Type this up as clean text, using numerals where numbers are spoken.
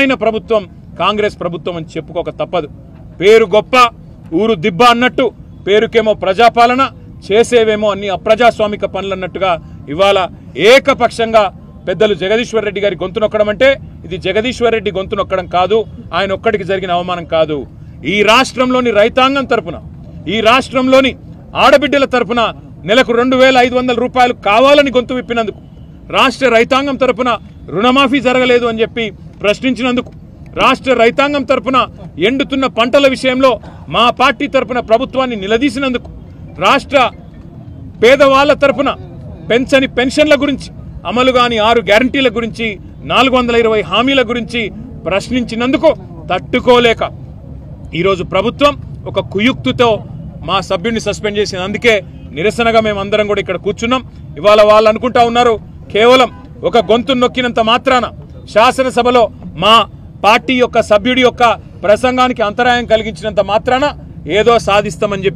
అసలైన ప్రభుత్వం కాంగ్రెస్ ప్రభుత్వం అని చెప్పుకోక తప్పదు. పేరు గొప్ప ఊరు దిబ్బ అన్నట్టు పేరుకేమో ప్రజాపాలన చేసేవేమో అన్ని అప్రజాస్వామిక పనులు అన్నట్టుగా ఇవాళ ఏకపక్షంగా పెద్దలు జగదీశ్వర్ రెడ్డి గారి గొంతు నొక్కడం అంటే ఇది జగదీశ్వర్ రెడ్డి గొంతు నొక్కడం కాదు, ఆయన ఒక్కడికి జరిగిన అవమానం కాదు. ఈ రాష్ట్రంలోని రైతాంగం తరపున, ఈ రాష్ట్రంలోని ఆడబిడ్డల తరపున నెలకు 2,500 రూపాయలు కావాలని గొంతు విప్పినందుకు, రాష్ట్ర రైతాంగం తరపున రుణమాఫీ జరగలేదు అని చెప్పి ప్రశ్నించినందుకు, రాష్ట్ర రైతాంగం తరపున ఎండుతున్న పంటల విషయంలో మా పార్టీ తరపున ప్రభుత్వాన్ని నిలదీసినందుకు, రాష్ట్ర పేదవాళ్ల తరపున పెంచని పెన్షన్ల గురించి, అమలు కాని 6 గ్యారంటీల గురించి, 420 హామీల గురించి ప్రశ్నించినందుకు తట్టుకోలేక ఈరోజు ప్రభుత్వం ఒక కుయుక్తితో మా సభ్యుడిని సస్పెండ్ చేసింది. అందుకే నిరసనగా మేమందరం కూడా ఇక్కడ కూర్చున్నాం. ఇవాళ వాళ్ళు అనుకుంటా ఉన్నారు కేవలం ఒక గొంతు నొక్కినంత మాత్రాన, శాసనసభలో మా పార్టీ యొక్క సభ్యుడి యొక్క ప్రసంగానికి అంతరాయం కలిగించినంత మాత్రాన ఏదో సాధిస్తామని చెప్పి